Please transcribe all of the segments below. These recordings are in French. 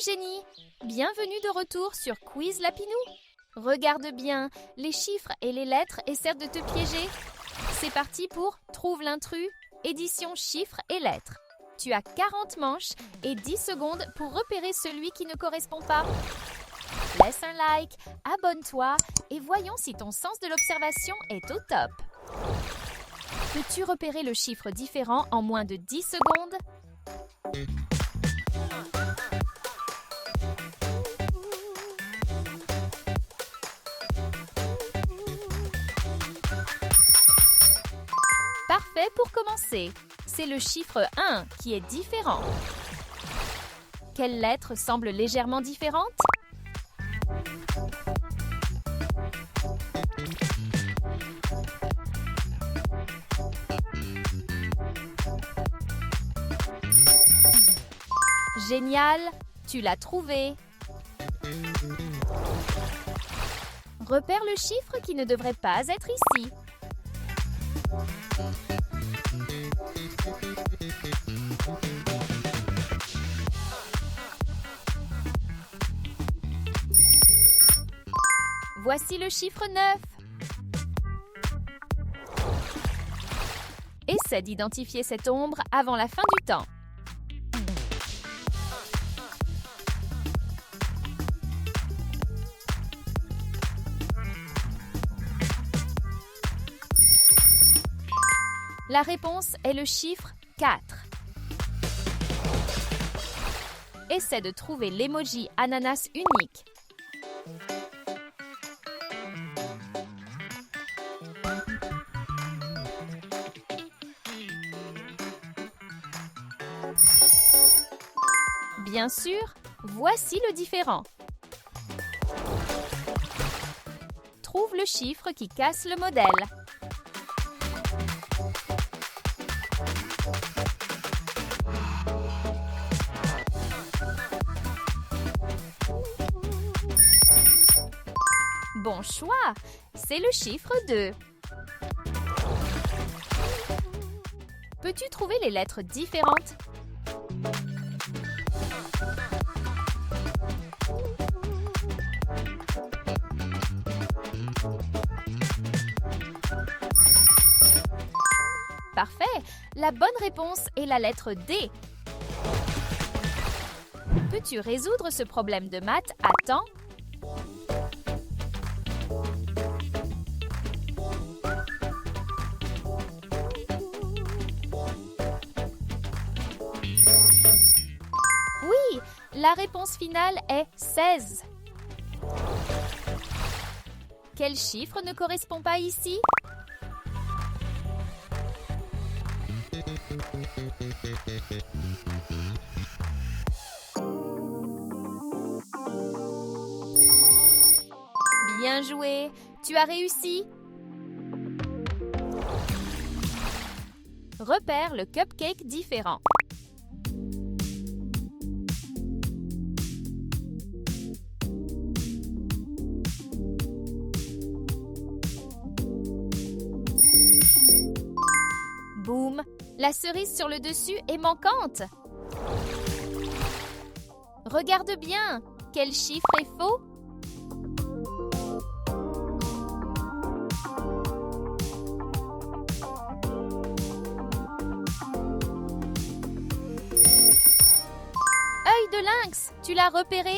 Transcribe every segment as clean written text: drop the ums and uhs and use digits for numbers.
Génie! Bienvenue de retour sur Quiz Lapinou. Regarde bien, les chiffres et les lettres essaient de te piéger. C'est parti pour Trouve l'intrus, édition chiffres et lettres. Tu as 40 manches et 10 secondes pour repérer celui qui ne correspond pas. Laisse un like, abonne-toi et voyons si ton sens de l'observation est au top. Peux-tu repérer le chiffre différent en moins de 10 secondes? Parfait pour commencer. C'est le chiffre 1 qui est différent. Quelle lettre semble légèrement différente? Génial, tu l'as trouvé. Repère le chiffre qui ne devrait pas être ici. Voici le chiffre 9. Essaie d'identifier cette ombre avant la fin du temps. La réponse est le chiffre 4. Essaie de trouver l'emoji ananas unique. Bien sûr, voici le différent. Trouve le chiffre qui casse le modèle. Bon choix, c'est le chiffre 2. Peux-tu trouver les lettres différentes? Parfait, la bonne réponse est la lettre D. Peux-tu résoudre ce problème de maths à temps? Oui, la réponse finale est 16. Quel chiffre ne correspond pas ici? Bien joué, tu as réussi. Repère le cupcake différent. Boum, la cerise sur le dessus est manquante. Regarde bien, quel chiffre est faux? Œil de lynx, tu l'as repéré?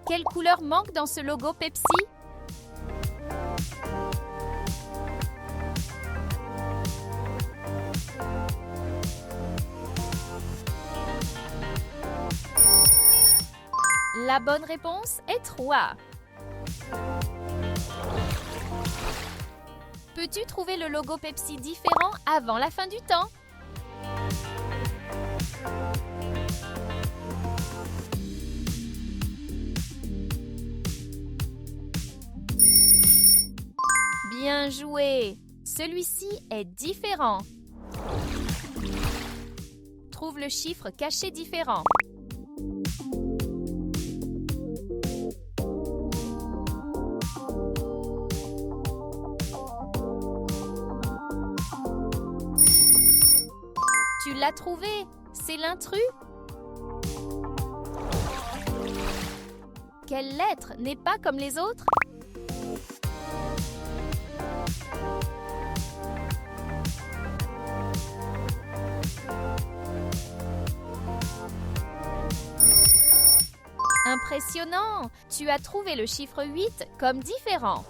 Quelle couleur manque dans ce logo Pepsi? La bonne réponse est 3. Peux-tu trouver le logo Pepsi différent avant la fin du temps? Bien joué! Celui-ci est différent. Trouve le chiffre caché différent. Tu l'as trouvé! C'est l'intrus? Quelle lettre n'est pas comme les autres? Impressionnant! Tu as trouvé le chiffre 8 comme différent.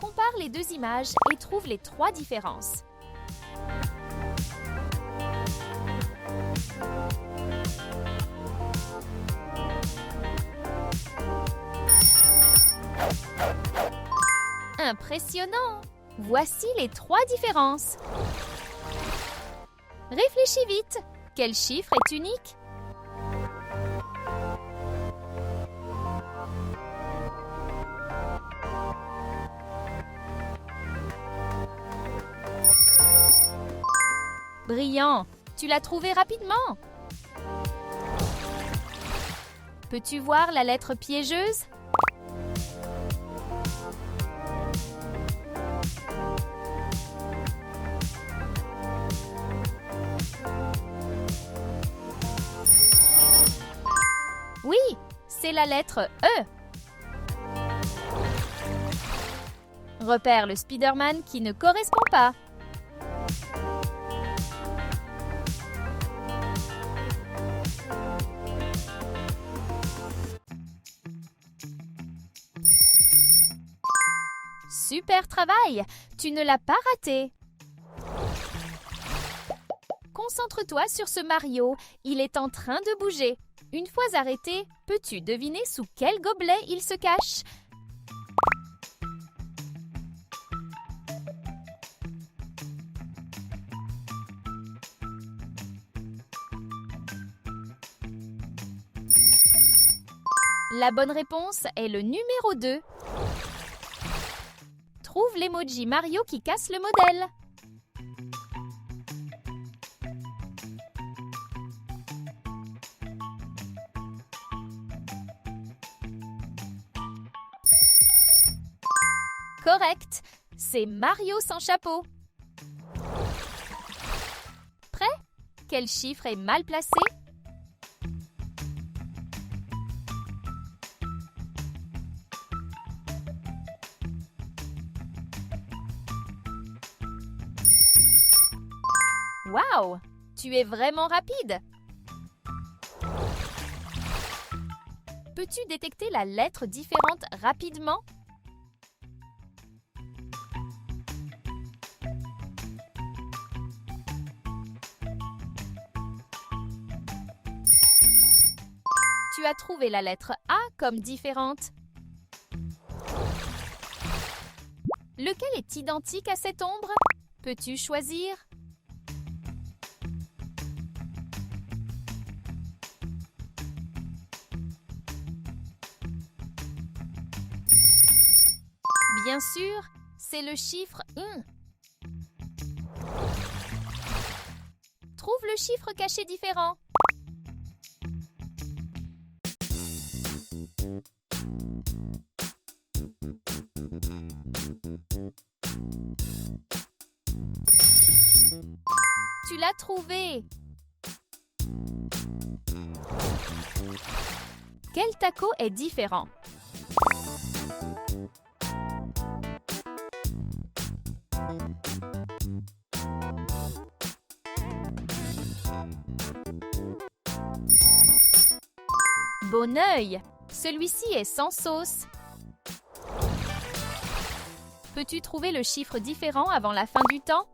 Compare les deux images et trouve les 3 différences. Impressionnant! Voici les 3 différences. Réfléchis vite. Quel chiffre est unique? Brillant! Tu l'as trouvé rapidement. Peux-tu voir la lettre piégeuse? Oui, c'est la lettre E. Repère le Spider-Man qui ne correspond pas. Super travail! Tu ne l'as pas raté. Concentre-toi sur ce Mario. Il est en train de bouger. Une fois arrêté, peux-tu deviner sous quel gobelet il se cache? La bonne réponse est le numéro 2. Trouve l'emoji Mario qui casse le modèle. Correct, c'est Mario sans chapeau. Prêt? Quel chiffre est mal placé? Waouh! Tu es vraiment rapide! Peux-tu détecter la lettre différente rapidement? Tu as trouvé la lettre A comme différente. Lequel est identique à cette ombre? Peux-tu choisir? Bien sûr, c'est le chiffre 1. Trouve le chiffre caché différent. Tu l'as trouvé. Quel taco est différent? Bon œil! Celui-ci est sans sauce. Peux-tu trouver le chiffre différent avant la fin du temps?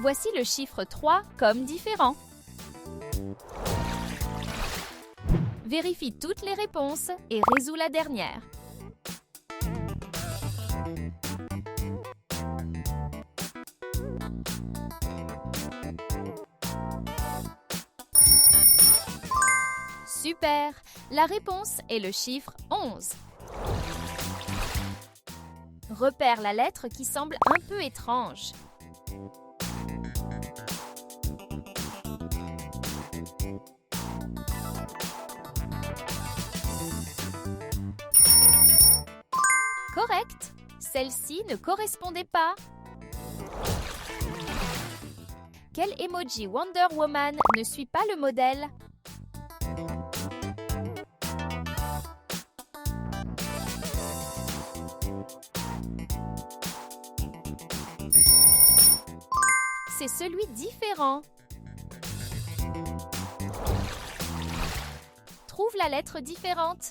Voici le chiffre 3 comme différent. Vérifie toutes les réponses et résous la dernière. Super! La réponse est le chiffre 11. Repère la lettre qui semble un peu étrange. correct. Celle-ci ne correspondait pas. Quel emoji Wonder Woman ne suit pas le modèle? C'est celui différent. Trouve la lettre différente.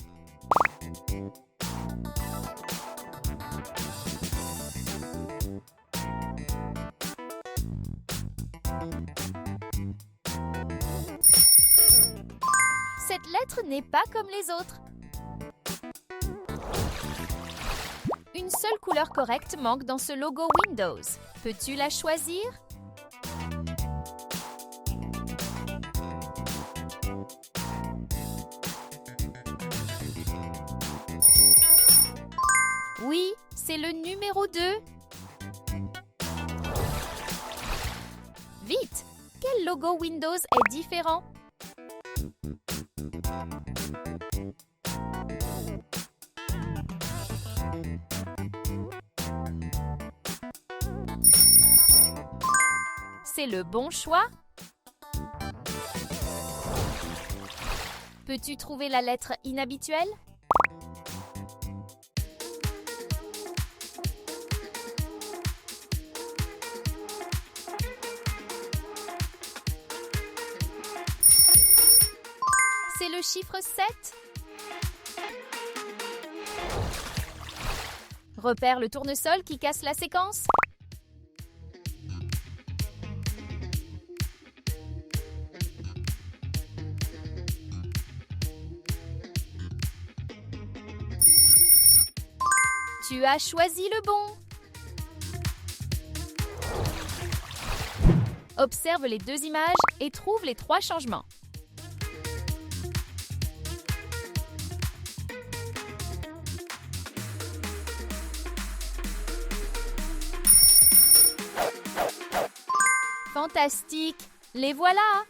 Cette lettre n'est pas comme les autres. Une seule couleur correcte manque dans ce logo Windows. Peux-tu la choisir? Oui, c'est le numéro 2. Vite! Quel logo Windows est différent? C'est le bon choix? Peux-tu trouver la lettre inhabituelle? C'est le chiffre 7. Repère le tournesol qui casse la séquence. Tu as choisi le bon. Observe les deux images et trouve les 3 changements. Fantastique! Les voilà!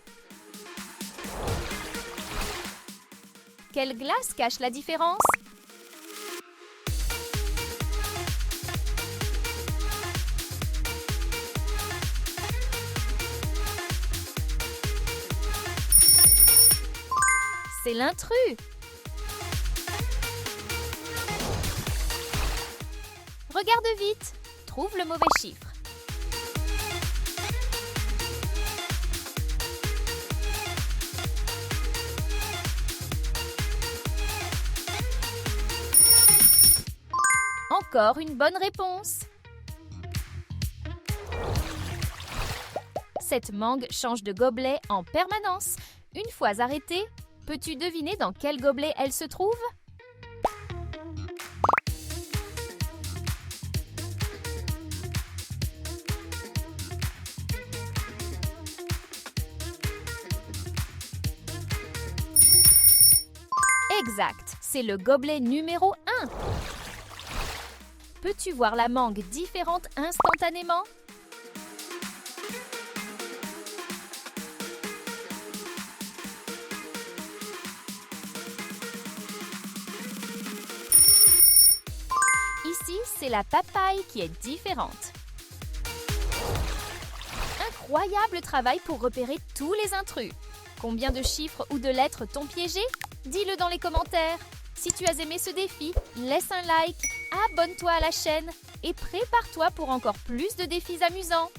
Quelle glace cache la différence? C'est l'intrus! Regarde vite! Trouve le mauvais chiffre. Encore une bonne réponse. Cette mangue change de gobelet en permanence. Une fois arrêtée, peux-tu deviner dans quel gobelet elle se trouve? Exact, c'est le gobelet numéro 1. Peux-tu voir la mangue différente instantanément? Ici, c'est la papaye qui est différente. Incroyable travail pour repérer tous les intrus. Combien de chiffres ou de lettres t'ont piégé? Dis-le dans les commentaires. Si tu as aimé ce défi, laisse un like, abonne-toi à la chaîne et prépare-toi pour encore plus de défis amusants.